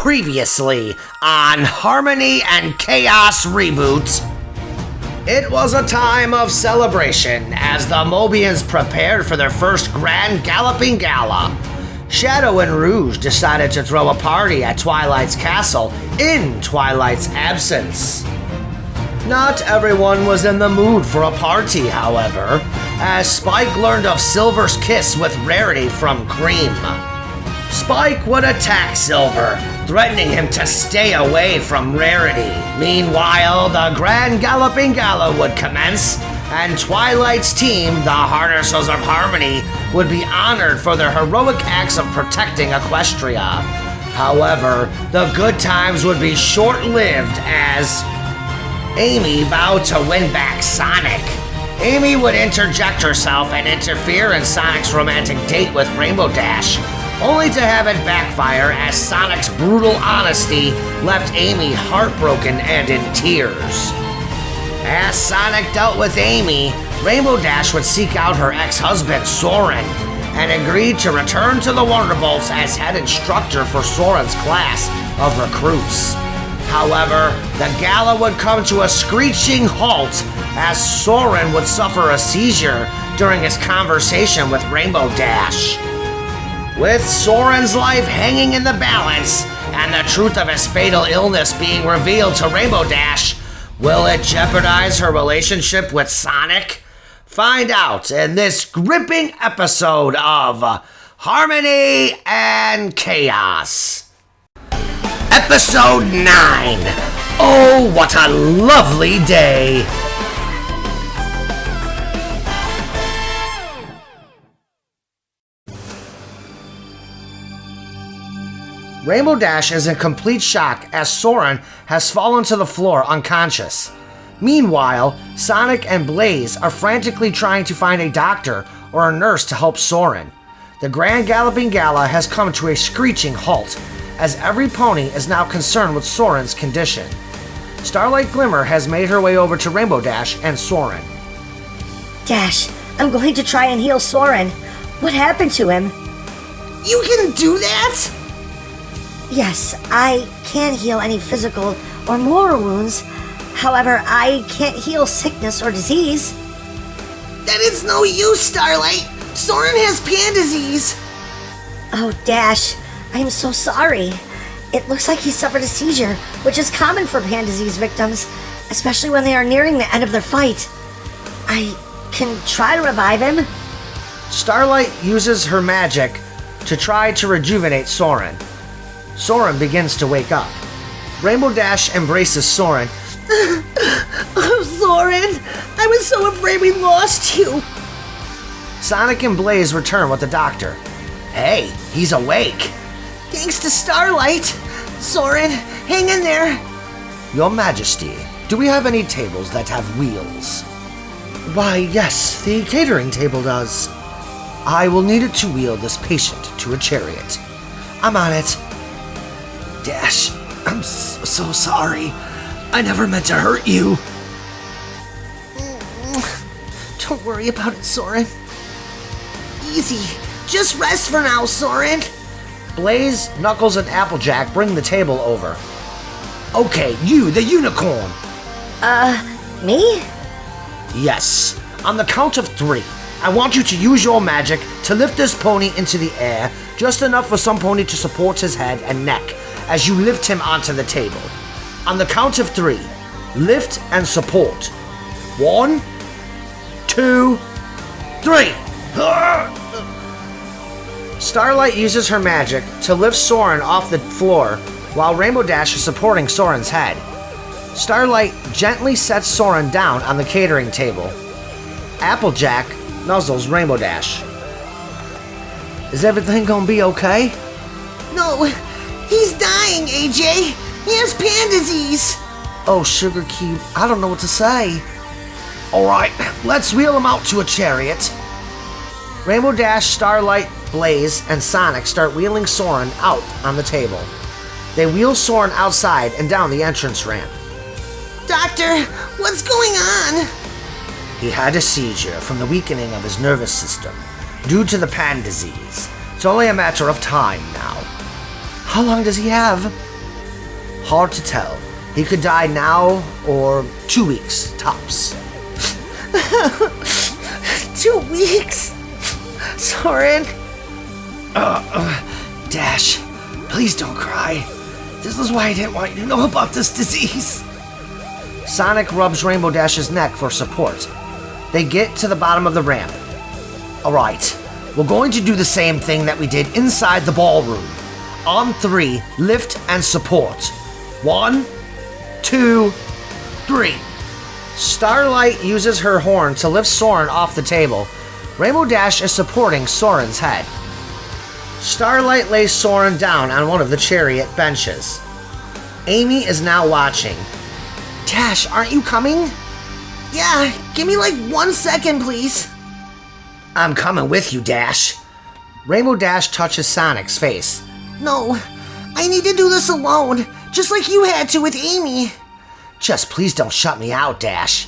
Previously on Harmony and Chaos Reboot. It was a time of celebration as the Mobians prepared for their first Grand Galloping Gala. Shadow and Rouge decided to throw a party at Twilight's castle in Twilight's absence. Not everyone was in the mood for a party, however, as Spike learned of Silver's kiss with Rarity from Cream. Spike would attack Silver, threatening him to stay away from Rarity. Meanwhile, the Grand Galloping Gala would commence, and Twilight's team, the Harnessers of Harmony, would be honored for their heroic acts of protecting Equestria. However, the good times would be short-lived as Amy vowed to win back Sonic. Amy would interject herself and interfere in Sonic's romantic date with Rainbow Dash, only to have it backfire as Sonic's brutal honesty left Amy heartbroken and in tears. As Sonic dealt with Amy, Rainbow Dash would seek out her ex-husband, Soren, and agreed to return to the Wonderbolts as head instructor for Soren's class of recruits. However, the gala would come to a screeching halt as Soren would suffer a seizure during his conversation with Rainbow Dash. With Soren's life hanging in the balance and the truth of his fatal illness being revealed to Rainbow Dash, will it jeopardize her relationship with Sonic? Find out in this gripping episode of Harmony and Chaos. Episode 9. Oh, what a lovely day! Rainbow Dash is in complete shock as Soren has fallen to the floor unconscious. Meanwhile, Sonic and Blaze are frantically trying to find a doctor or a nurse to help Soren. The Grand Galloping Gala has come to a screeching halt, as every pony is now concerned with Soren's condition. Starlight Glimmer has made her way over to Rainbow Dash and Soren. Dash, I'm going to try and heal Soren. What happened to him? You can do that? Yes, I can heal any physical or moral wounds. However, I can't heal sickness or disease. That is no use, Starlight. Soren has pan disease. Oh, Dash, I am so sorry. It looks like he suffered a seizure, which is common for pan disease victims, especially when they are nearing the end of their fight. I can try to revive him. Starlight uses her magic to try to rejuvenate Soren. Soren begins to wake up. Rainbow Dash embraces Soren. Oh, Soren, I was so afraid we lost you. Sonic and Blaze return with the doctor. Hey, he's awake. Thanks to Starlight. Soren, hang in there. Your Majesty, do we have any tables that have wheels? Why, yes, the catering table does. I will need it to wheel this patient to a chariot. I'm on it. Dash, I'm so sorry. I never meant to hurt you. Don't worry about it, Soren. Easy. Just rest for now, Soren. Blaze, Knuckles, and Applejack bring the table over. Okay, you, the unicorn. Me? Yes. On the count of 3, I want you to use your magic to lift this pony into the air, just enough for some pony to support his head and neck as you lift him onto the table. On the count of 3, lift and support. 1, 2, 3. Starlight uses her magic to lift Soren off the floor while Rainbow Dash is supporting Soren's head. Starlight gently sets Soren down on the catering table. Applejack nuzzles Rainbow Dash. Is everything gonna be okay? No, he's dying, AJ. He has pan disease. Oh, Sugar Cube, I don't know what to say. Alright, let's wheel him out to a chariot. Rainbow Dash, Starlight, Blaze, and Sonic start wheeling Soren out on the table. They wheel Soren outside and down the entrance ramp. Doctor, what's going on? He had a seizure from the weakening of his nervous system due to the pan disease. It's only a matter of time now. How long does he have? Hard to tell. He could die now or 2 weeks, tops. 2 weeks? Soren? Dash, please don't cry. This is why I didn't want you to know about this disease. Sonic rubs Rainbow Dash's neck for support. They get to the bottom of the ramp. Alright, we're going to do the same thing that we did inside the ballroom. On 3, lift and support. 1, 2, 3. Starlight uses her horn to lift Soren off the table. Rainbow Dash is supporting Soren's head. Starlight lays Soren down on one of the chariot benches. Amy is now watching. Dash, aren't you coming? Yeah, give me like 1 second, please. I'm coming with you, Dash. Rainbow Dash touches Sonic's face. No, I need to do this alone, just like you had to with Amy. Just please don't shut me out, Dash.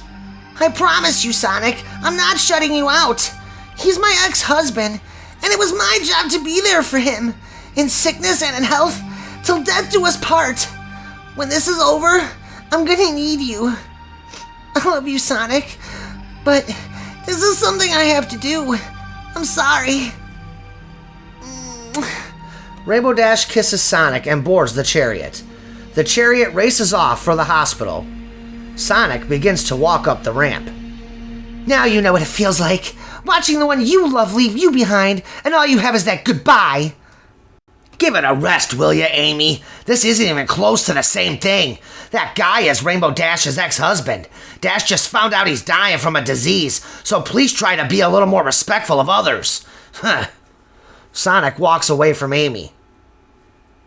I promise you, Sonic, I'm not shutting you out. He's my ex-husband, and it was my job to be there for him, in sickness and in health, till death do us part. When this is over, I'm gonna need you. I love you, Sonic, but this is something I have to do. I'm sorry. Rainbow Dash kisses Sonic and boards the chariot. The chariot races off for the hospital. Sonic begins to walk up the ramp. Now you know what it feels like, watching the one you love leave you behind, and all you have is that goodbye. Give it a rest, will ya, Amy? This isn't even close to the same thing. That guy is Rainbow Dash's ex-husband. Dash just found out he's dying from a disease, so please try to be a little more respectful of others. Huh. Sonic walks away from Amy.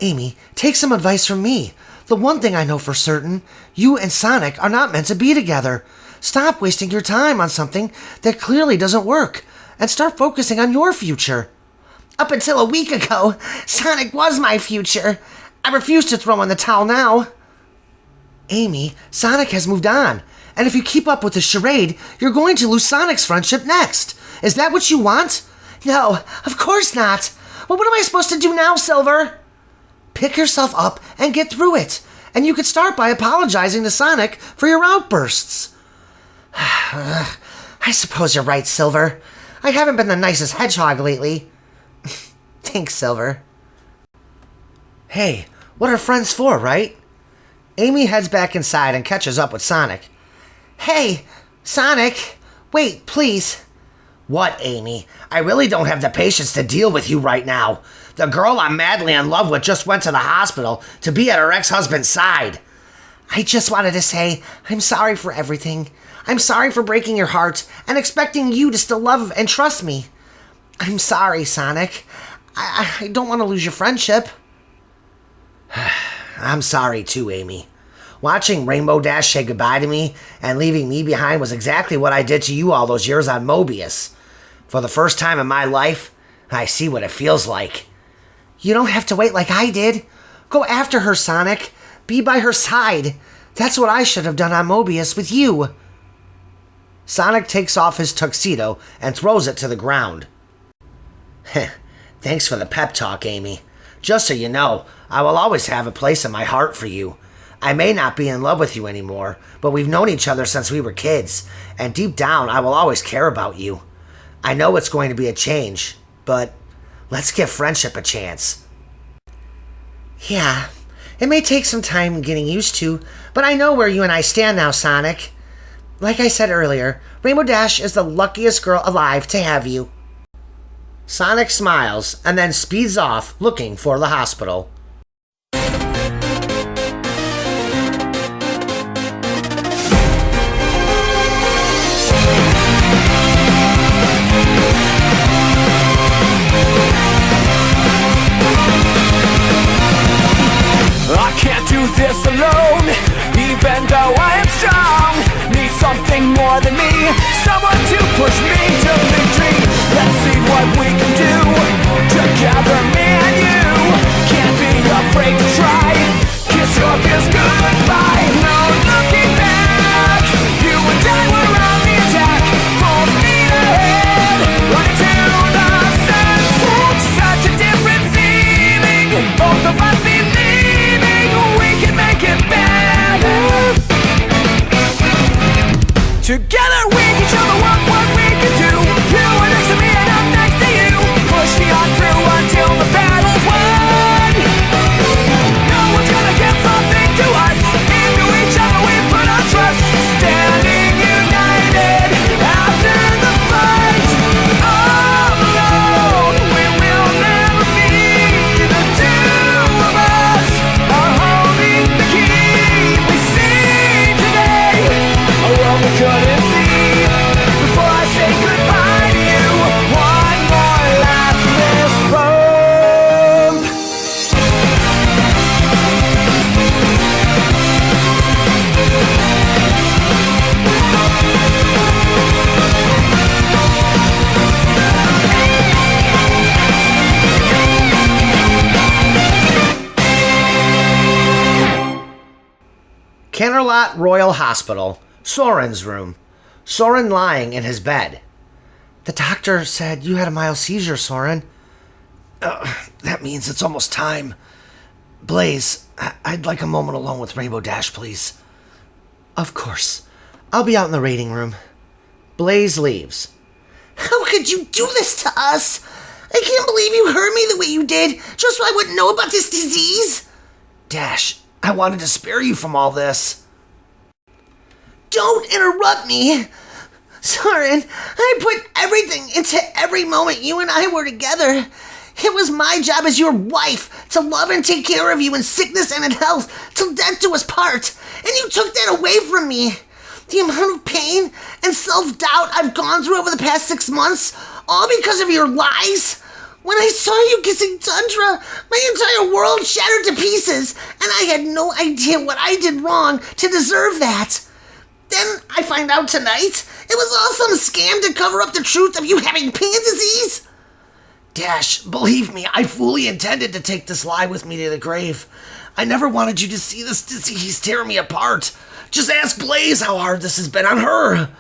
Amy, take some advice from me. The one thing I know for certain, you and Sonic are not meant to be together. Stop wasting your time on something that clearly doesn't work, and start focusing on your future. Up until a week ago, Sonic was my future. I refuse to throw in the towel now. Amy, Sonic has moved on, and if you keep up with the charade, you're going to lose Sonic's friendship next. Is that what you want? No, of course not. Well, what am I supposed to do now, Silver? Pick yourself up and get through it, and you could start by apologizing to Sonic for your outbursts. I suppose you're right, Silver. I haven't been the nicest hedgehog lately. Thanks, Silver. Hey, what are friends for, right? Amy heads back inside and catches up with Sonic. Hey, Sonic, wait, please. What, Amy? I really don't have the patience to deal with you right now. The girl I'm madly in love with just went to the hospital to be at her ex-husband's side. I just wanted to say I'm sorry for everything. I'm sorry for breaking your heart and expecting you to still love and trust me. I'm sorry, Sonic. I don't want to lose your friendship. I'm sorry too, Amy. Watching Rainbow Dash say goodbye to me and leaving me behind was exactly what I did to you all those years on Mobius. For the first time in my life, I see what it feels like. You don't have to wait like I did. Go after her, Sonic. Be by her side. That's what I should have done on Mobius with you. Sonic takes off his tuxedo and throws it to the ground. Thanks for the pep talk, Amy. Just so you know, I will always have a place in my heart for you. I may not be in love with you anymore, but we've known each other since we were kids, and deep down I will always care about you. I know it's going to be a change, but let's give friendship a chance. Yeah, it may take some time getting used to, but I know where you and I stand now, Sonic. Like I said earlier, Rainbow Dash is the luckiest girl alive to have you. Sonic smiles and then speeds off looking for the hospital. I can't do this alone, even though I am strong. Need something more than me, someone to push me to victory. Let's see what we can do, together me and you. Can't be Canterlot Royal Hospital, Soren's room. Soren lying in his bed. The doctor said you had a mild seizure, Soren. That means it's almost time. Blaze, I'd like a moment alone with Rainbow Dash, please. Of course. I'll be out in the waiting room. Blaze leaves. How could you do this to us? I can't believe you hurt me the way you did, just so I wouldn't know about this disease. Dash, I wanted to spare you from all this. Don't interrupt me. Soren, I put everything into every moment you and I were together. It was my job as your wife to love and take care of you in sickness and in health, till death do us part. And you took that away from me. The amount of pain and self-doubt I've gone through over the past 6 months, all because of your lies. When I saw you kissing Tundra, my entire world shattered to pieces, and I had no idea what I did wrong to deserve that. Then I find out tonight it was all some scam to cover up the truth of you having pain disease. Dash, believe me, I fully intended to take this lie with me to the grave. I never wanted you to see this disease tear me apart. Just ask Blaze how hard this has been on her.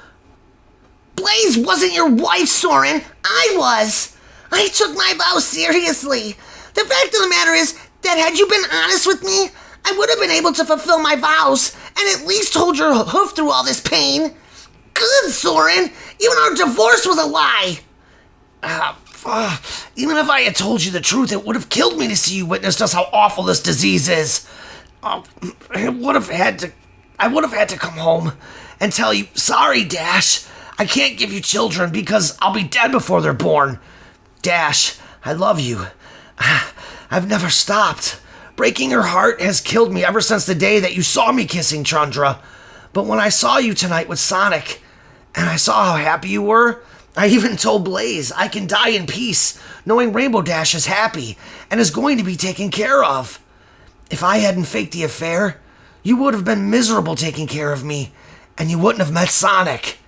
Blaze wasn't your wife, Soren. I was. I took my vows seriously. The fact of the matter is that had you been honest with me, I would have been able to fulfill my vows and at least hold your hoof through all this pain. Good, Soren. Even our divorce was a lie. Even if I had told you the truth, it would have killed me to see you witness just how awful this disease is. I would have had to come home and tell you, sorry, Dash, I can't give you children because I'll be dead before they're born. Dash, I love you. I've never stopped. Breaking your heart has killed me ever since the day that you saw me kissing Chandra. But when I saw you tonight with Sonic, and I saw how happy you were, I even told Blaze I can die in peace, knowing Rainbow Dash is happy and is going to be taken care of. If I hadn't faked the affair, you would have been miserable taking care of me, and you wouldn't have met Sonic.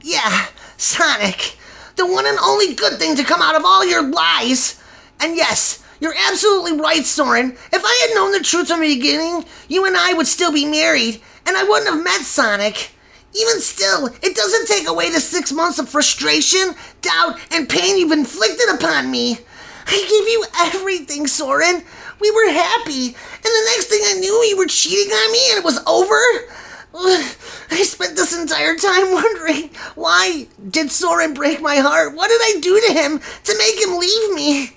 Yeah, Sonic. The one and only good thing to come out of all your lies. And yes, you're absolutely right, Soren. If I had known the truth from the beginning, you and I would still be married, and I wouldn't have met Sonic. Even still, it doesn't take away the 6 months of frustration, doubt, and pain you've inflicted upon me. I gave you everything, Soren. We were happy, and the next thing I knew, you were cheating on me and it was over? I spent this entire time wondering, why did Soren break my heart? What did I do to him to make him leave me?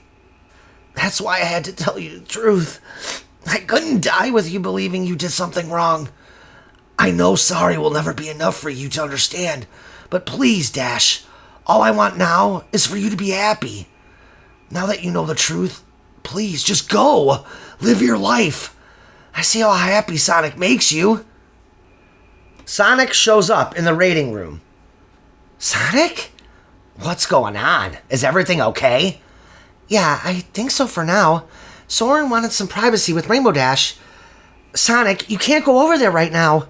That's why I had to tell you the truth. I couldn't die with you believing you did something wrong. I know sorry will never be enough for you to understand, but please, Dash, all I want now is for you to be happy. Now that you know the truth, please, just go. Live your life. I see how happy Sonic makes you. Sonic shows up in the waiting room. Sonic? What's going on? Is everything okay? Yeah, I think so for now. Soren wanted some privacy with Rainbow Dash. Sonic, you can't go over there right now.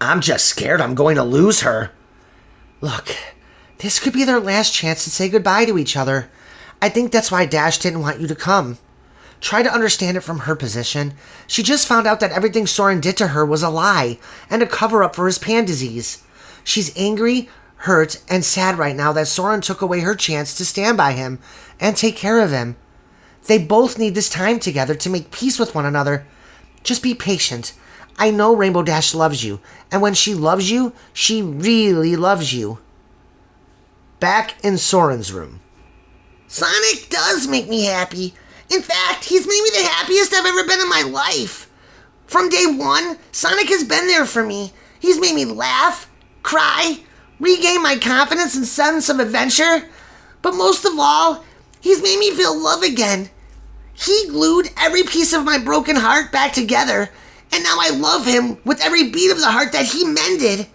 I'm just scared I'm going to lose her. Look, this could be their last chance to say goodbye to each other. I think that's why Dash didn't want you to come. Try to understand it from her position. She just found out that everything Soren did to her was a lie and a cover-up for his pan disease. She's angry, hurt, and sad right now that Soren took away her chance to stand by him and take care of him. They both need this time together to make peace with one another. Just be patient. I know Rainbow Dash loves you, and when she loves you, she really loves you. Back in Soren's room. Sonic does make me happy. In fact, he's made me the happiest I've ever been in my life. From day one, Sonic has been there for me. He's made me laugh, cry, regain my confidence and sense of adventure. But most of all, he's made me feel love again. He glued every piece of my broken heart back together, and now I love him with every beat of the heart that he mended.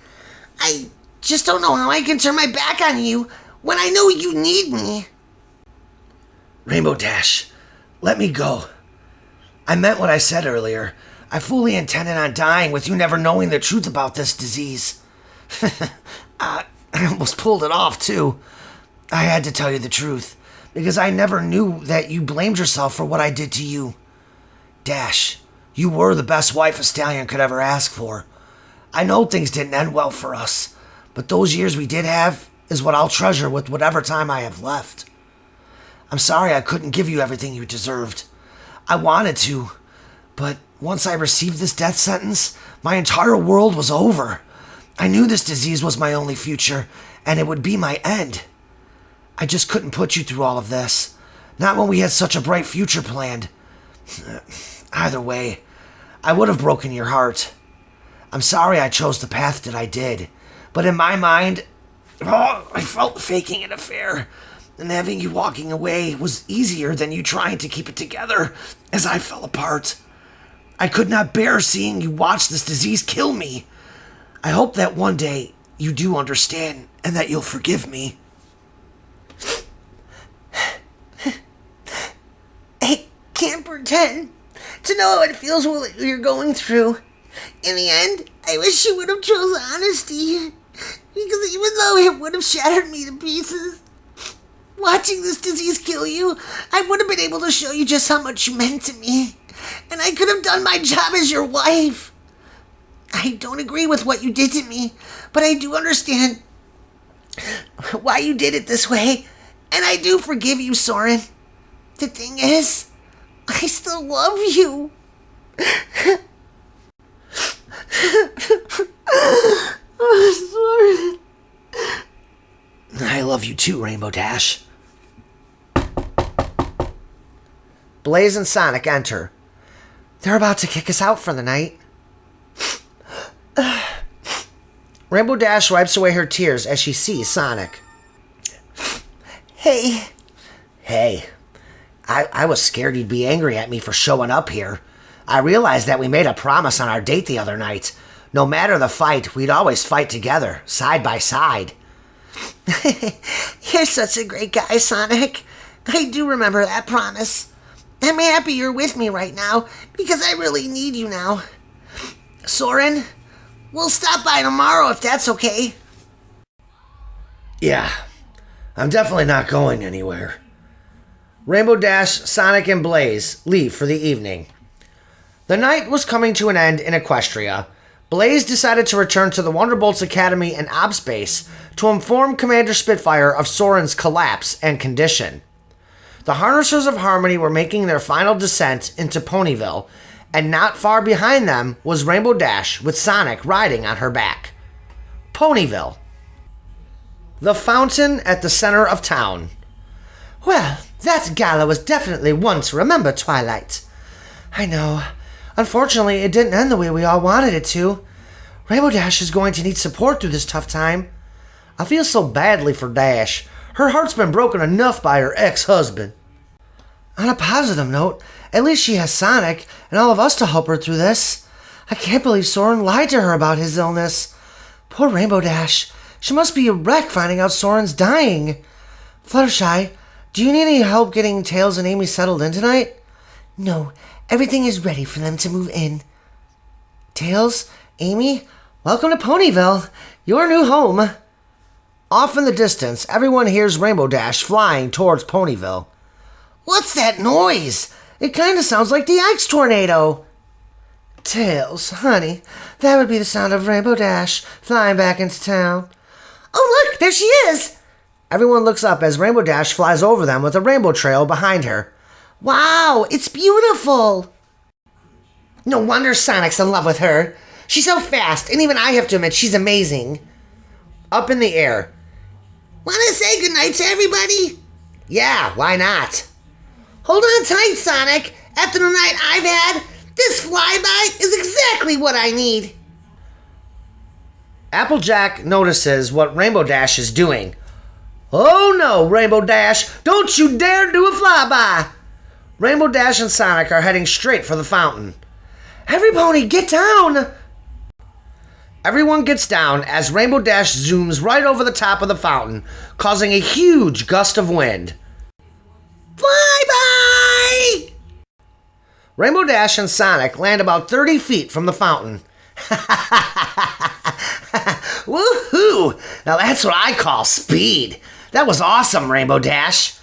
I just don't know how I can turn my back on you when I know you need me. Rainbow Dash, let me go. I meant what I said earlier. I fully intended on dying with you never knowing the truth about this disease. I almost pulled it off, too. I had to tell you the truth, because I never knew that you blamed yourself for what I did to you. Dash, You were the best wife a stallion could ever ask for. I know things didn't end well for us, but those years we did have is what I'll treasure with whatever time I have left. I'm sorry I couldn't give you everything you deserved. I wanted to, but once I received this death sentence, my entire world was over. I knew this disease was my only future, and it would be my end. I just couldn't put you through all of this. Not when we had such a bright future planned. Either way, I would have broken your heart. I'm sorry I chose the path that I did, but in my mind, I felt faking an affair, and having you walking away was easier than you trying to keep it together as I fell apart. I could not bear seeing you watch this disease kill me. I hope that one day you do understand and that you'll forgive me. I can't pretend to know how it feels what you're going through. In the end, I wish you would have chosen honesty, because even though it would have shattered me to pieces, watching this disease kill you, I would have been able to show you just how much you meant to me, and I could have done my job as your wife. I don't agree with what you did to me, but I do understand why you did it this way, and I do forgive you, Soren. The thing is, I still love you. Oh, Soren. I love you too, Rainbow Dash. Blaze and Sonic enter. They're about to kick us out for the night. Rainbow Dash wipes away her tears as she sees Sonic. Hey. Hey, I was scared you'd be angry at me for showing up here. I realized that we made a promise on our date the other night. No matter the fight, we'd always fight together, side by side. You're such a great guy, Sonic. I do remember that promise. I'm happy you're with me right now, because I really need you now. Soren, we'll stop by tomorrow if that's okay. Yeah, I'm definitely not going anywhere. Rainbow Dash, Sonic, and Blaze leave for the evening. The night was coming to an end in Equestria. Blaze decided to return to the Wonderbolts Academy and Ops Base to inform Commander Spitfire of Soren's collapse and condition. The Harnessers of Harmony were making their final descent into Ponyville, and not far behind them was Rainbow Dash with Sonic riding on her back. Ponyville. The fountain at the center of town. Well, that gala was definitely one to remember, Twilight. I know. Unfortunately, it didn't end the way we all wanted it to. Rainbow Dash is going to need support through this tough time. I feel so badly for Dash. Her heart's been broken enough by her ex-husband. On a positive note, at least she has Sonic and all of us to help her through this. I can't believe Soren lied to her about his illness. Poor Rainbow Dash. She must be a wreck finding out Soren's dying. Fluttershy, do you need any help getting Tails and Amy settled in tonight? No, everything is ready for them to move in. Tails, Amy, welcome to Ponyville, your new home. Off in the distance, everyone hears Rainbow Dash flying towards Ponyville. What's that noise? It kind of sounds like the Ice Tornado. Tails, honey, that would be the sound of Rainbow Dash flying back into town. Oh, look, there she is! Everyone looks up as Rainbow Dash flies over them with a rainbow trail behind her. Wow, it's beautiful! No wonder Sonic's in love with her. She's so fast, and even I have to admit she's amazing. Up in the air. Wanna say goodnight to everybody? Yeah, why not? Hold on tight, Sonic. After the night I've had, this flyby is exactly what I need. Applejack notices what Rainbow Dash is doing. Oh no, Rainbow Dash, don't you dare do a flyby! Rainbow Dash and Sonic are heading straight for the fountain. Every pony, get down! Everyone gets down as Rainbow Dash zooms right over the top of the fountain, causing a huge gust of wind. Flyby! Rainbow Dash and Sonic land about 30 feet from the fountain. Woohoo! Now that's what I call speed. That was awesome, Rainbow Dash.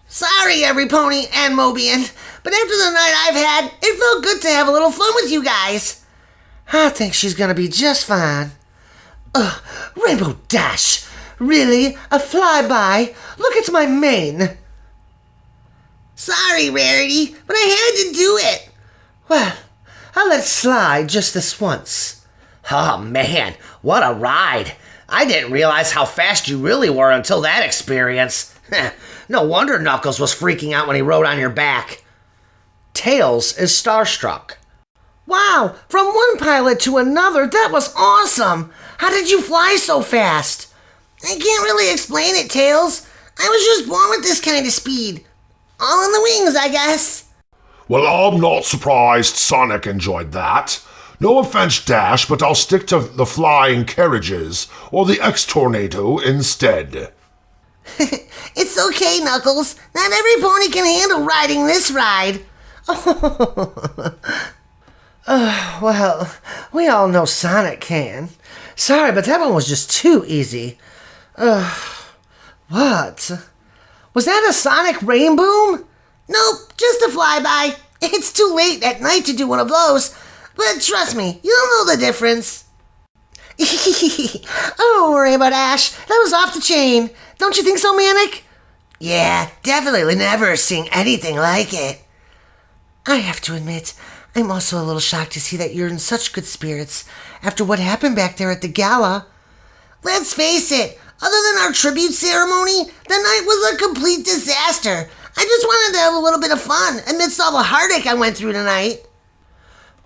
Sorry, every pony and Mobian, but but after the night I've had, it felt good to have a little fun with you guys. I think she's gonna be just fine. Ugh, Rainbow Dash! Really? A flyby? Look at my mane! Sorry, Rarity, but I had to do it. Well, I'll let it slide just this once. Oh man, what a ride. I didn't realize how fast you really were until that experience. No wonder Knuckles was freaking out when he rode on your back. Tails is starstruck. Wow, from one pilot to another, that was awesome! How did you fly so fast? I can't really explain it, Tails. I was just born with this kind of speed. All in the wings, I guess. Well, I'm not surprised Sonic enjoyed that. No offense, Dash, but I'll stick to the flying carriages or the X-Tornado instead. It's okay, Knuckles. Not every pony can handle riding this ride. Well, we all know Sonic can. Sorry, but that one was just too easy. What? Was that a Sonic rain boom? Nope, just a flyby. It's too late at night to do one of those. But trust me, you'll know the difference. Oh, Rainbow Dash, that was off the chain. Don't you think so, Manic? Yeah, definitely never seen anything like it. I have to admit, I'm also a little shocked to see that you're in such good spirits after what happened back there at the gala. Let's face it, other than our tribute ceremony, the night was a complete disaster. I just wanted to have a little bit of fun amidst all the heartache I went through tonight.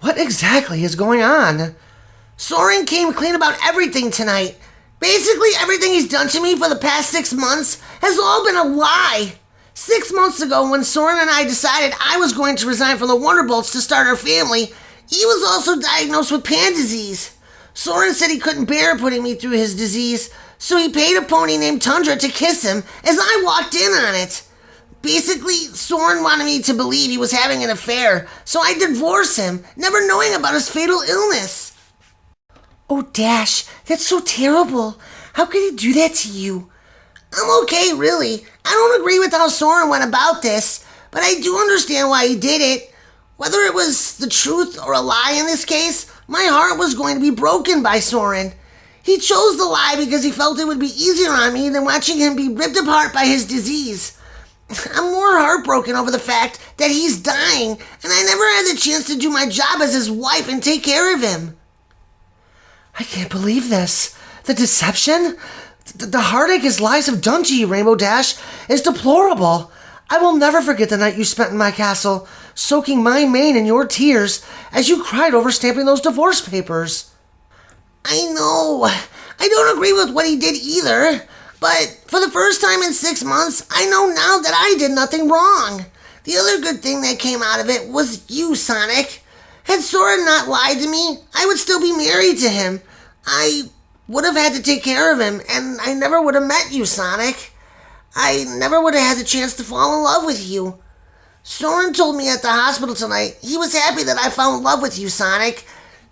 What exactly is going on? Soren came clean about everything tonight. Basically, everything he's done to me for the past 6 months has all been a lie. 6 months ago, when Soren and I decided I was going to resign from the Wonderbolts to start our family, he was also diagnosed with pan disease. Soren said he couldn't bear putting me through his disease, so he paid a pony named Tundra to kiss him as I walked in on it. Basically, Soren wanted me to believe he was having an affair, so I divorced him, never knowing about his fatal illness. Oh, Dash, that's so terrible. How could he do that to you? I'm okay, really. I don't agree with how Soren went about this, but I do understand why he did it. Whether it was the truth or a lie in this case, my heart was going to be broken by Soren. He chose the lie because he felt it would be easier on me than watching him be ripped apart by his disease. I'm more heartbroken over the fact that he's dying, and I never had the chance to do my job as his wife and take care of him. I can't believe this. The deception? The heartache his lies have done to you, Rainbow Dash, is deplorable. I will never forget the night you spent in my castle, soaking my mane in your tears as you cried over stamping those divorce papers. I know. I don't agree with what he did either. But for the first time in 6 months, I know now that I did nothing wrong. The other good thing that came out of it was you, Sonic. Had Sora not lied to me, I would still be married to him. I would have had to take care of him, and I never would have met you, Sonic. I never would have had the chance to fall in love with you. Soren told me at the hospital tonight he was happy that I fell in love with you, Sonic.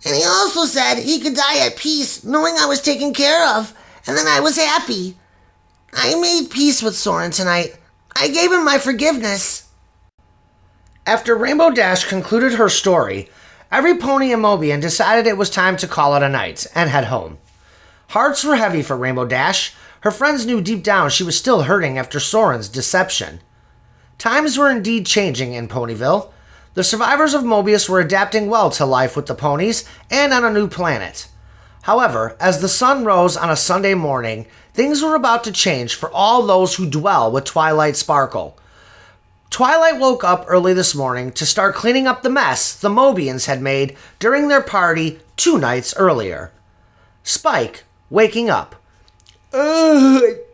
And he also said he could die at peace knowing I was taken care of, and then I was happy. I made peace with Soren tonight. I gave him my forgiveness. After Rainbow Dash concluded her story, every pony in Mobian decided it was time to call it a night and head home. Hearts were heavy for Rainbow Dash. Her friends knew deep down she was still hurting after Soren's deception. Times were indeed changing in Ponyville. The survivors of Mobius were adapting well to life with the ponies and on a new planet. However, as the sun rose on a Sunday morning, things were about to change for all those who dwell with Twilight Sparkle. Twilight woke up early this morning to start cleaning up the mess the Mobians had made during their party 2 nights earlier. Spike, waking up.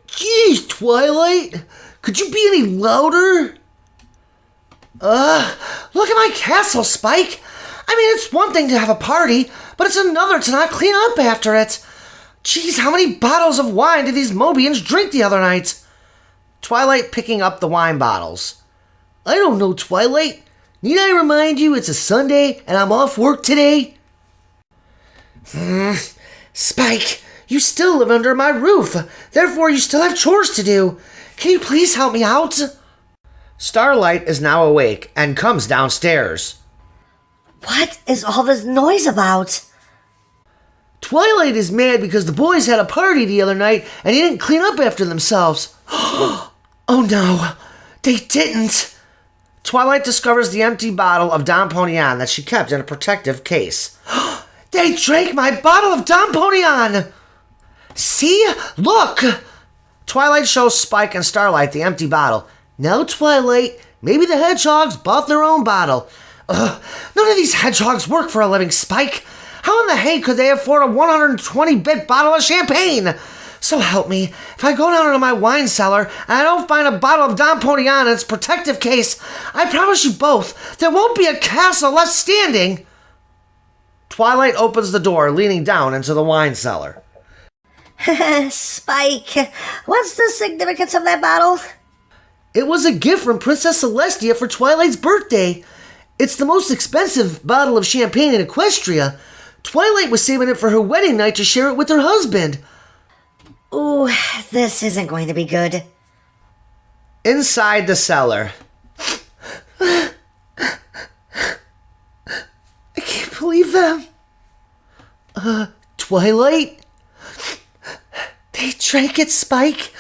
Geez, Twilight. Could you be any louder? Look at my castle, Spike. I mean, it's one thing to have a party, but it's another to not clean up after it. Geez, how many bottles of wine did these Mobians drink the other night? Twilight picking up the wine bottles. I don't know, Twilight. Need I remind you it's a Sunday and I'm off work today? Spike, you still live under my roof. Therefore, you still have chores to do. Can you please help me out? Starlight is now awake and comes downstairs. What is all this noise about? Twilight is mad because the boys had a party the other night and they didn't clean up after themselves. Oh no, they didn't. Twilight discovers the empty bottle of Dom Ponion that she kept in a protective case. They drank my bottle of Dom Ponion! See? Look! Twilight shows Spike and Starlight the empty bottle. Now, Twilight, maybe the Hedgehogs bought their own bottle. None of these Hedgehogs work for a living, Spike. How in the hay could they afford a 120-bit bottle of champagne? So help me, if I go down into my wine cellar and I don't find a bottle of Dom Ponion in its protective case, I promise you both, there won't be a castle left standing. Twilight opens the door, leaning down into the wine cellar. Spike, what's the significance of that bottle? It was a gift from Princess Celestia for Twilight's birthday. It's the most expensive bottle of champagne in Equestria. Twilight was saving it for her wedding night to share it with her husband. Ooh, this isn't going to be good. Inside the cellar. I can't believe them. Twilight? They drank it, Spike.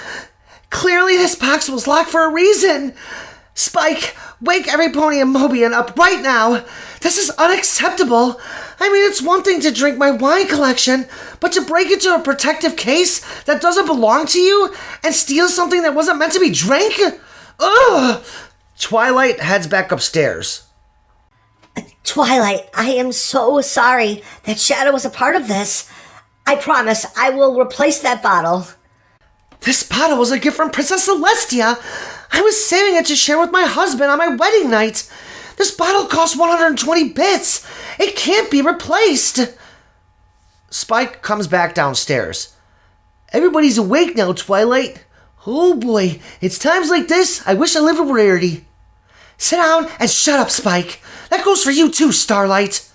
Clearly this box was locked for a reason. Spike, wake every pony in Mobian up right now. This is unacceptable. I mean, it's one thing to drink my wine collection, but to break into a protective case that doesn't belong to you and steal something that wasn't meant to be drank? Ugh! Twilight heads back upstairs. Twilight, I am so sorry that Shadow was a part of this. I promise I will replace that bottle. This bottle was a gift from Princess Celestia. I was saving it to share with my husband on my wedding night. This bottle cost 120 bits. It can't be replaced. Spike comes back downstairs. Everybody's awake now, Twilight. Oh boy, it's times like this I wish I lived in Rarity. Sit down and shut up, Spike. That goes for you too, Starlight.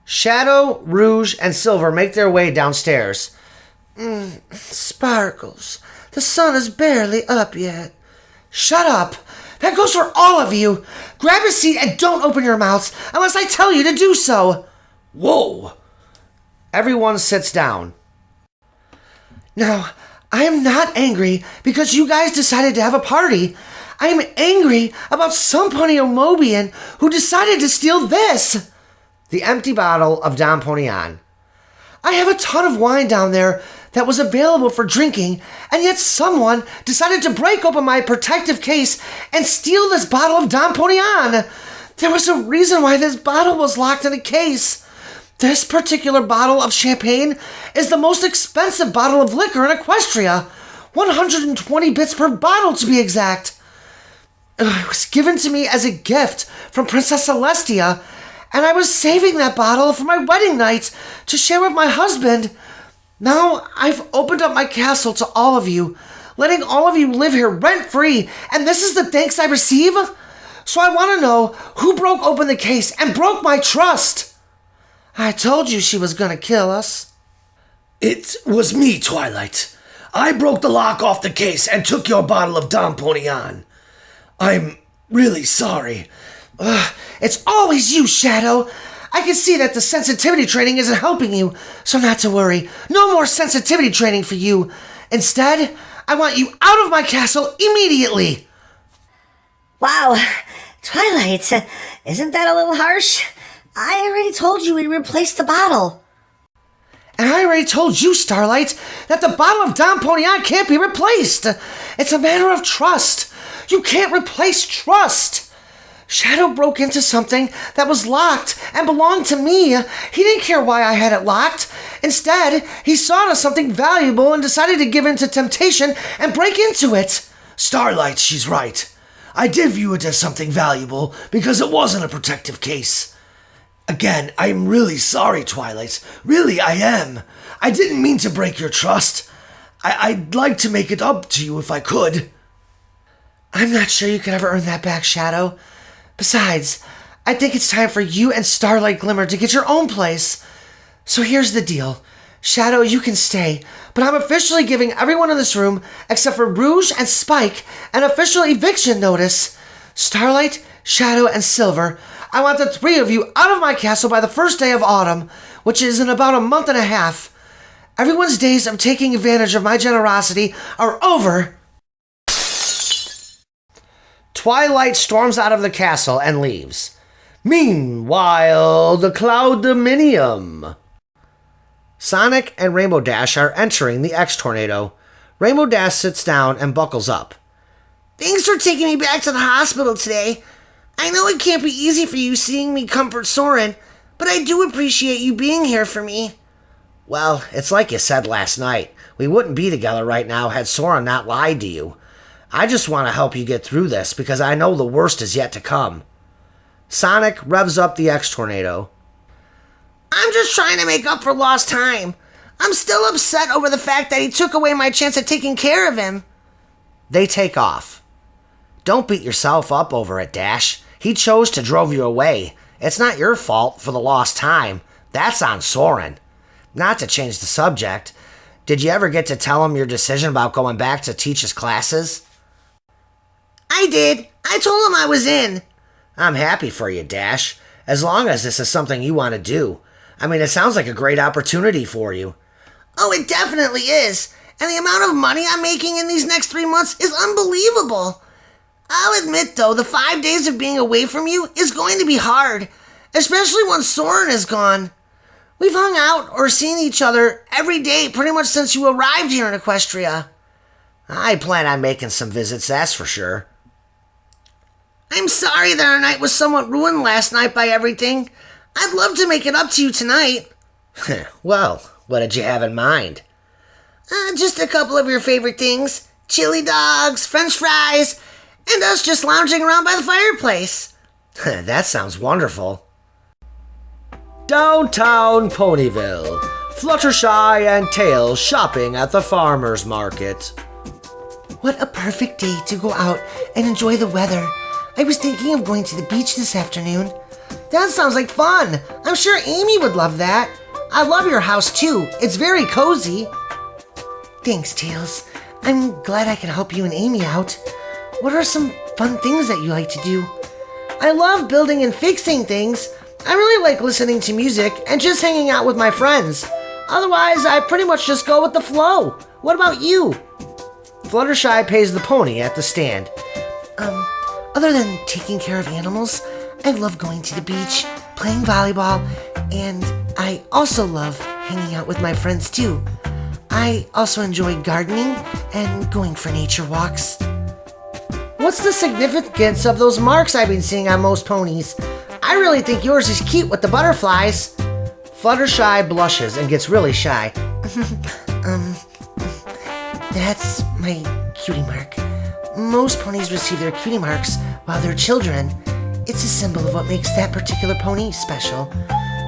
Shadow, Rouge, and Silver make their way downstairs. Sparkles, the sun is barely up yet. Shut up. That goes for all of you. Grab a seat and don't open your mouths unless I tell you to do so. Whoa. Everyone sits down. Now, I am not angry because you guys decided to have a party. I am angry about some pony Mobian who decided to steal this. The empty bottle of Dom Ponion. I have a ton of wine down there that was available for drinking, and yet someone decided to break open my protective case and steal this bottle of Dom Ponion. There was a reason why this bottle was locked in a case. This particular bottle of champagne is the most expensive bottle of liquor in Equestria. 120 bits per bottle to be exact. It was given to me as a gift from Princess Celestia, and I was saving that bottle for my wedding night to share with my husband. Now I've opened up my castle to all of you, letting all of you live here rent-free, and this is the thanks I receive? So I want to know who broke open the case and broke my trust. I told you she was going to kill us. It was me, Twilight. I broke the lock off the case and took your bottle of Dom Ponion. I'm really sorry. It's always you, Shadow. I can see that the sensitivity training isn't helping you, so not to worry. No more sensitivity training for you. Instead, I want you out of my castle immediately. Wow, Twilight, isn't that a little harsh? I already told you we replaced the bottle. And I already told you, Starlight, that the bottle of Dom Ponion can't be replaced. It's a matter of trust. You can't replace trust. Shadow broke into something that was locked and belonged to me. He didn't care why I had it locked. Instead, he saw it as something valuable and decided to give in to temptation and break into it. Starlight, she's right. I did view it as something valuable because it wasn't a protective case. Again, I'm really sorry, Twilight. Really, I am. I didn't mean to break your trust. I'd like to make it up to you if I could. I'm not sure you could ever earn that back, Shadow. Besides, I think it's time for you and Starlight Glimmer to get your own place. So here's the deal. Shadow, you can stay, but I'm officially giving everyone in this room, except for Rouge and Spike, an official eviction notice. Starlight, Shadow, and Silver, I want the 3 of you out of my castle by the first day of autumn, which is in about a month and a half. Everyone's days of taking advantage of my generosity are over. Twilight storms out of the castle and leaves. Meanwhile, the Cloud Dominium. Sonic and Rainbow Dash are entering the X-Tornado. Rainbow Dash sits down and buckles up. Thanks for taking me back to the hospital today. I know it can't be easy for you seeing me comfort Soren, but I do appreciate you being here for me. Well, it's like you said last night. We wouldn't be together right now had Soren not lied to you. I just want to help you get through this because I know the worst is yet to come. Sonic revs up the X-Tornado. I'm just trying to make up for lost time. I'm still upset over the fact that he took away my chance at taking care of him. They take off. Don't beat yourself up over it, Dash. He chose to drove you away. It's not your fault for the lost time. That's on Soren. Not to change the subject, did you ever get to tell him your decision about going back to teach his classes? I did. I told him I was in. I'm happy for you, Dash, as long as this is something you want to do. I mean, it sounds like a great opportunity for you. Oh, it definitely is. And the amount of money I'm making in these next 3 months is unbelievable. I'll admit, though, the 5 days of being away from you is going to be hard, especially when Soren is gone. We've hung out or seen each other every day pretty much since you arrived here in Equestria. I plan on making some visits, that's for sure. I'm sorry that our night was somewhat ruined last night by everything. I'd love to make it up to you tonight. Well, what did you have in mind? Just a couple of your favorite things. Chili dogs, french fries, and us just lounging around by the fireplace. That sounds wonderful. Downtown Ponyville. Fluttershy and Tails shopping at the farmer's market. What a perfect day to go out and enjoy the weather. I was thinking of going to the beach this afternoon. That sounds like fun. I'm sure Amy would love that. I love your house too. It's very cozy. Thanks, Tails. I'm glad I can help you and Amy out. What are some fun things that you like to do? I love building and fixing things. I really like listening to music and just hanging out with my friends. Otherwise, I pretty much just go with the flow. What about you? Fluttershy pays the pony at the stand. Other than taking care of animals, I love going to the beach, playing volleyball, and I also love hanging out with my friends too. I also enjoy gardening and going for nature walks. What's the significance of those marks I've been seeing on most ponies? I really think yours is cute with the butterflies. Fluttershy blushes and gets really shy. That's my cutie mark. Most ponies receive their cutie marks while they're children. It's a symbol of what makes that particular pony special.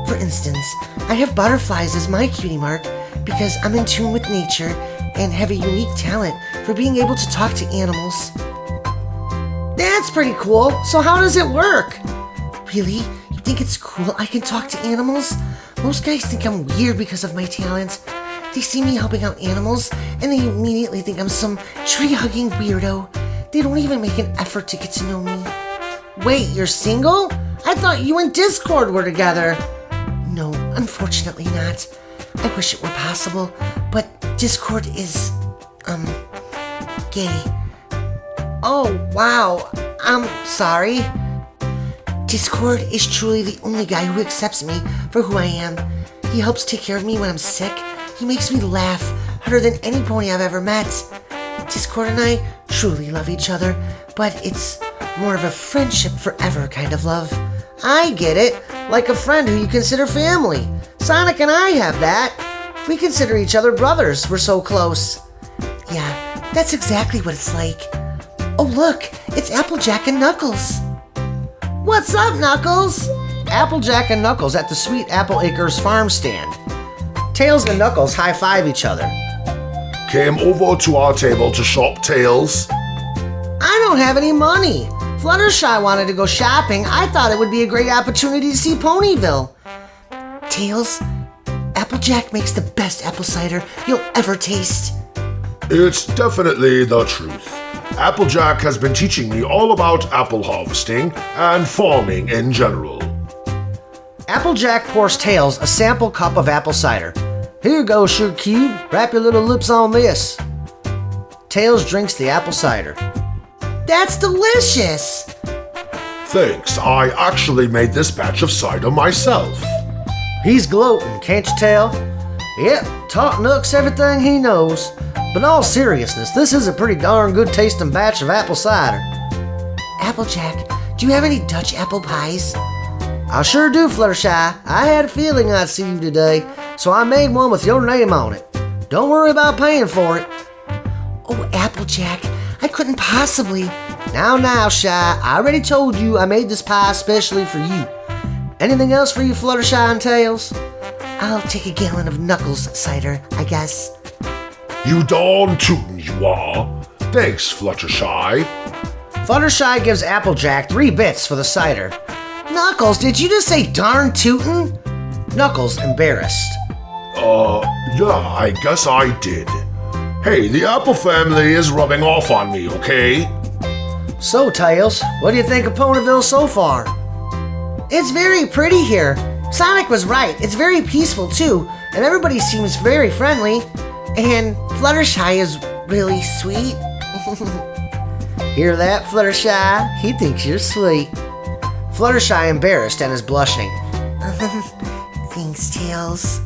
For instance, I have butterflies as my cutie mark because I'm in tune with nature and have a unique talent for being able to talk to animals. That's pretty cool. So how does it work? Really? You think it's cool I can talk to animals? Most guys think I'm weird because of my talent. They see me helping out animals, and they immediately think I'm some tree-hugging weirdo. They don't even make an effort to get to know me. Wait, you're single? I thought you and Discord were together. No, unfortunately not. I wish it were possible, but Discord is, gay. Oh, wow. I'm sorry. Discord is truly the only guy who accepts me for who I am. He helps take care of me when I'm sick. He makes me laugh harder than any pony I've ever met. Discord and I truly love each other, but it's more of a friendship forever kind of love. I get it. Like a friend who you consider family. Sonic and I have that. We consider each other brothers. We're so close. Yeah, that's exactly what it's like. Oh look, it's Applejack and Knuckles. What's up, Knuckles? Applejack and Knuckles at the Sweet Apple Acres farm stand. Tails and Knuckles high-five each other. Came over to our table to shop, Tails. I don't have any money. Fluttershy wanted to go shopping. I thought it would be a great opportunity to see Ponyville. Tails, Applejack makes the best apple cider you'll ever taste. It's definitely the truth. Applejack has been teaching me all about apple harvesting and farming in general. Applejack pours Tails a sample cup of apple cider. Here you go, Sugar Cube. Wrap your little lips on this. Tails drinks the apple cider. That's delicious! Thanks, I actually made this batch of cider myself. He's gloating, can't you tell? Yep, taught Nooks everything he knows. But in all seriousness, this is a pretty darn good tasting batch of apple cider. Applejack, do you have any Dutch apple pies? I sure do, Fluttershy. I had a feeling I'd see you today, so I made one with your name on it. Don't worry about paying for it. Oh, Applejack, I couldn't possibly. Now, Shy, I already told you I made this pie especially for you. Anything else for you, Fluttershy and Tails? I'll take a gallon of Knuckles cider, I guess. You darn tootin' you are. Thanks, Fluttershy. Fluttershy gives Applejack 3 bits for the cider. Knuckles, did you just say darn tootin'? Knuckles, embarrassed. Yeah, I guess I did. Hey, the Apple family is rubbing off on me, okay? So, Tails, what do you think of Ponyville so far? It's very pretty here. Sonic was right. It's very peaceful, too, and everybody seems very friendly. And Fluttershy is really sweet. Hear that, Fluttershy? He thinks you're sweet. Fluttershy embarrassed and is blushing. Thanks, Tails.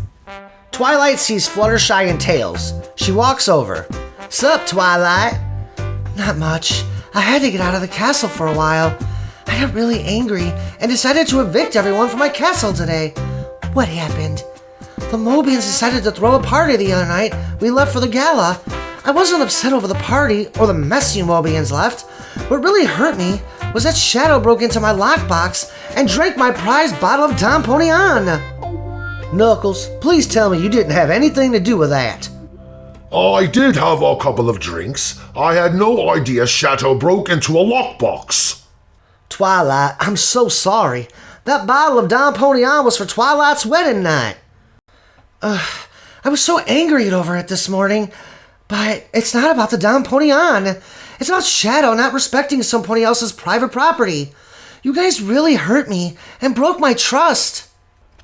Twilight sees Fluttershy and Tails. She walks over. Sup, Twilight? Not much. I had to get out of the castle for a while. I got really angry and decided to evict everyone from my castle today. What happened? The Mobians decided to throw a party the other night. We left for the gala. I wasn't upset over the party or the mess you Mobians left. What really hurt me was that Shadow broke into my lockbox and drank my prized bottle of Dom Pérignon. Knuckles, please tell me you didn't have anything to do with that. I did have a couple of drinks. I had no idea Shadow broke into a lockbox. Twilight, I'm so sorry. That bottle of Dom Pérignon was for Twilight's wedding night. I was so angry over it this morning, but it's not about the Dom Pérignon. It's about Shadow not respecting somebody else's private property. You guys really hurt me and broke my trust.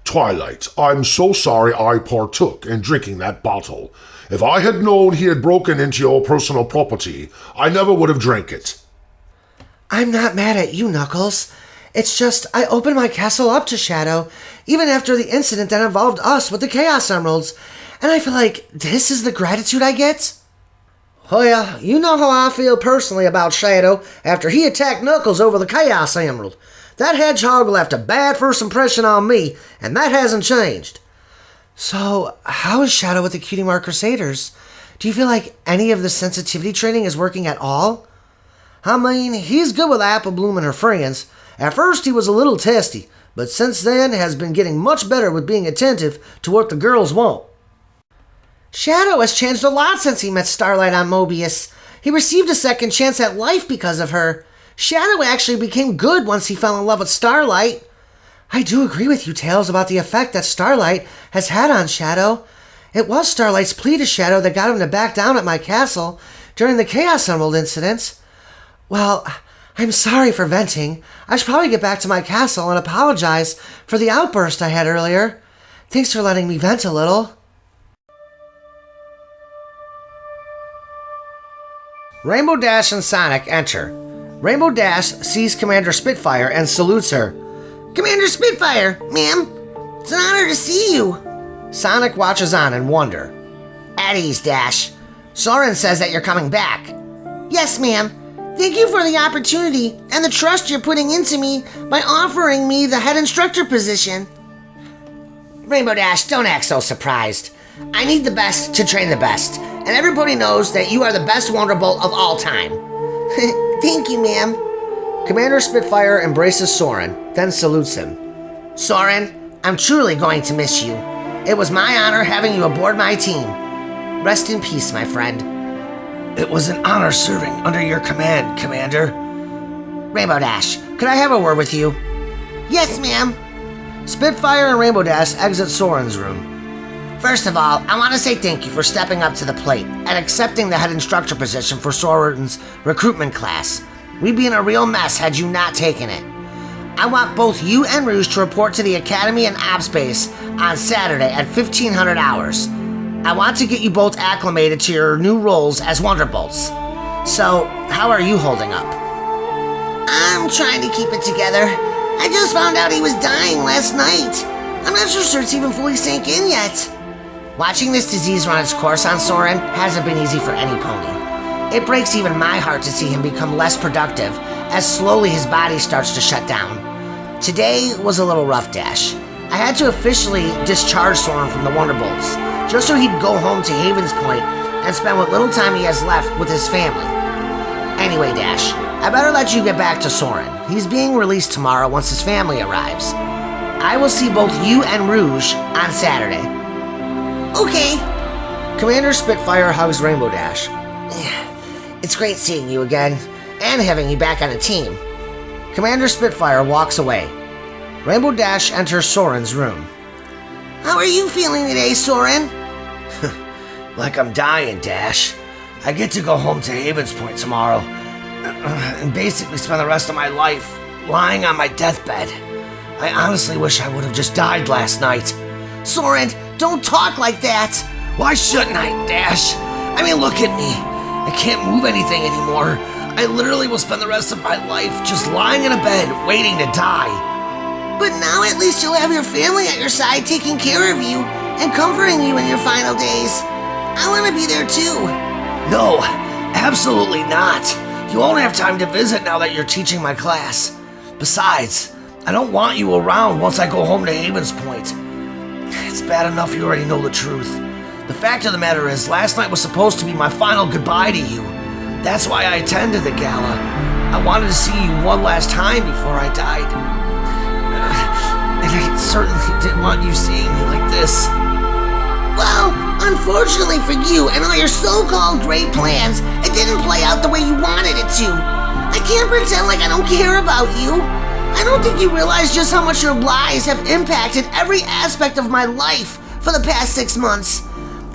Twilight, I'm so sorry I partook in drinking that bottle. If I had known he had broken into your personal property, I never would have drank it. I'm not mad at you, Knuckles. It's just I opened my castle up to Shadow, even after the incident that involved us with the Chaos Emeralds, and I feel like this is the gratitude I get. Well, you know how I feel personally about Shadow after he attacked Knuckles over the Chaos Emerald. That Hedgehog left a bad first impression on me, and that hasn't changed. So, how is Shadow with the Cutie Mark Crusaders? Do you feel like any of the sensitivity training is working at all? I mean, he's good with Apple Bloom and her friends. At first he was a little testy, but since then has been getting much better with being attentive to what the girls want. Shadow has changed a lot since he met Starlight on Mobius. He received a second chance at life because of her. Shadow actually became good once he fell in love with Starlight. I do agree with you, Tails, about the effect that Starlight has had on Shadow. It was Starlight's plea to Shadow that got him to back down at my castle during the Chaos Emerald incidents. Well, I'm sorry for venting. I should probably get back to my castle and apologize for the outburst I had earlier. Thanks for letting me vent a little. Rainbow Dash and Sonic enter. Rainbow Dash sees Commander Spitfire and salutes her. Commander Spitfire, ma'am, it's an honor to see you. Sonic watches on in wonder. At ease, Dash. Soren says that you're coming back. Yes, ma'am. Thank you for the opportunity and the trust you're putting into me by offering me the head instructor position. Rainbow Dash, don't act so surprised. I need the best to train the best, and everybody knows that you are the best Wonderbolt of all time. Thank you, ma'am. Commander Spitfire embraces Soren, then salutes him. Soren, I'm truly going to miss you. It was my honor having you aboard my team. Rest in peace, my friend. It was an honor serving under your command, Commander. Rainbow Dash, could I have a word with you? Yes, ma'am. Spitfire and Rainbow Dash exit Soren's room. First of all, I want to say thank you for stepping up to the plate and accepting the head instructor position for Soren's recruitment class. We'd be in a real mess had you not taken it. I want both you and Rouge to report to the Academy and Ops Base on Saturday at 1500 hours. I want to get you both acclimated to your new roles as Wonderbolts. So, how are you holding up? I'm trying to keep it together. I just found out he was dying last night. I'm not sure it's even fully sank in yet. Watching this disease run its course on Soren hasn't been easy for any pony. It breaks even my heart to see him become less productive as slowly his body starts to shut down. Today was a little rough, Dash. I had to officially discharge Soren from the Wonderbolts, just so he'd go home to Haven's Point and spend what little time he has left with his family. Anyway, Dash, I better let you get back to Soren. He's being released tomorrow once his family arrives. I will see both you and Rouge on Saturday. Okay. Commander Spitfire hugs Rainbow Dash. It's great seeing you again, and having you back on the team. Commander Spitfire walks away. Rainbow Dash enters Soren's room. How are you feeling today, Soren? Like I'm dying, Dash. I get to go home to Haven's Point tomorrow and basically spend the rest of my life lying on my deathbed. I honestly wish I would have just died last night. Soren, don't talk like that. Why shouldn't I, Dash? I mean, look at me. I can't move anything anymore. I literally will spend the rest of my life just lying in a bed waiting to die. But now at least you'll have your family at your side taking care of you and comforting you in your final days. I want to be there too. No, absolutely not. You won't have time to visit now that you're teaching my class. Besides, I don't want you around once I go home to Haven's Point. It's bad enough you already know the truth. The fact of the matter is, last night was supposed to be my final goodbye to you. That's why I attended the gala. I wanted to see you one last time before I died. And I certainly didn't want you seeing me like this. Well, unfortunately for you and all your so-called great plans, it didn't play out the way you wanted it to. I can't pretend like I don't care about you. I don't think you realize just how much your lies have impacted every aspect of my life for the past 6 months.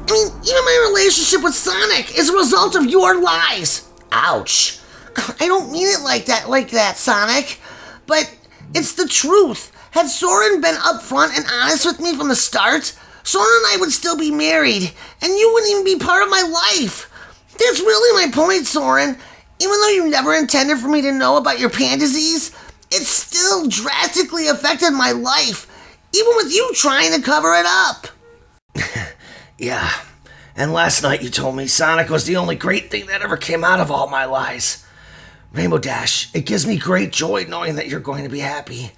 I mean, even my relationship with Sonic is a result of your lies. Ouch. I don't mean it like that, Sonic. But it's the truth. Had Soren been upfront and honest with me from the start, Soren and I would still be married, and you wouldn't even be part of my life. That's really my point, Soren. Even though you never intended for me to know about your pan disease, it still drastically affected my life, even with you trying to cover it up. Yeah, and last night you told me Sonic was the only great thing that ever came out of all my lies. Rainbow Dash, it gives me great joy knowing that you're going to be happy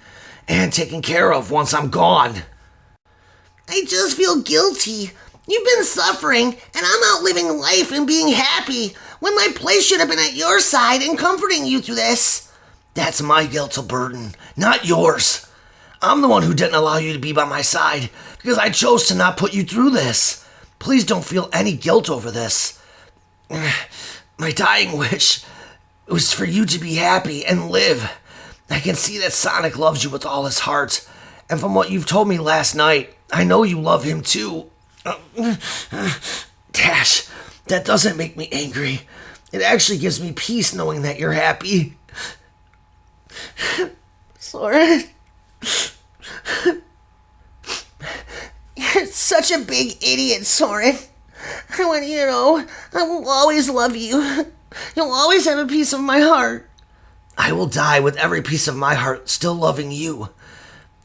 and taken care of once I'm gone. I just feel guilty. You've been suffering, and I'm out living life and being happy when my place should have been at your side and comforting you through this. That's my guilt to burden, not yours. I'm the one who didn't allow you to be by my side because I chose to not put you through this. Please don't feel any guilt over this. My dying wish was for you to be happy and live. I can see that Sonic loves you with all his heart, and from what you've told me last night, I know you love him too. Dash, that doesn't make me angry. It actually gives me peace knowing that you're happy. Soren, you're such a big idiot, Soren. I want you to know I will always love you. You'll always have a piece of my heart. I will die with every piece of my heart still loving you.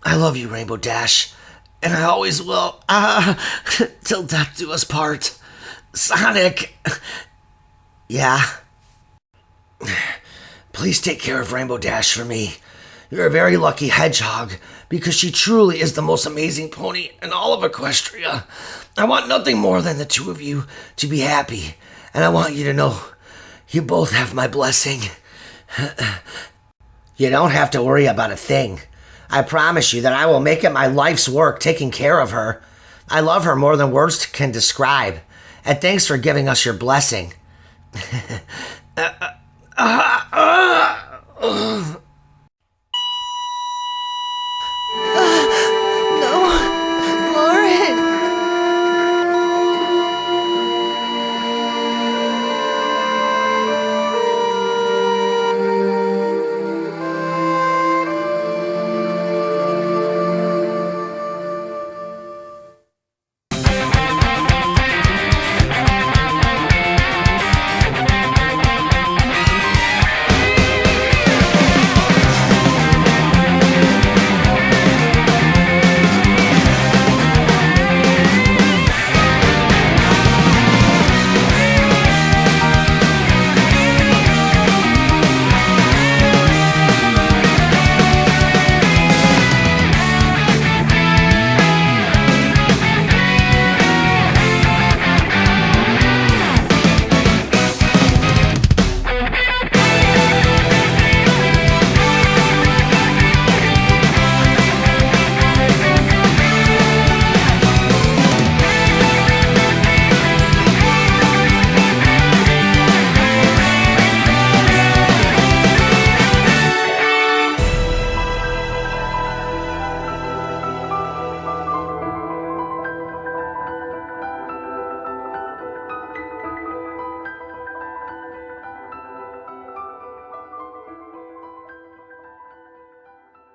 I love you, Rainbow Dash, and I always will, till death do us part. Sonic. Yeah? Please take care of Rainbow Dash for me. You're a very lucky Hedgehog, because she truly is the most amazing pony in all of Equestria. I want nothing more than the two of you to be happy, and I want you to know you both have my blessing. You don't have to worry about a thing. I promise you that I will make it my life's work taking care of her. I love her more than words can describe, and thanks for giving us your blessing.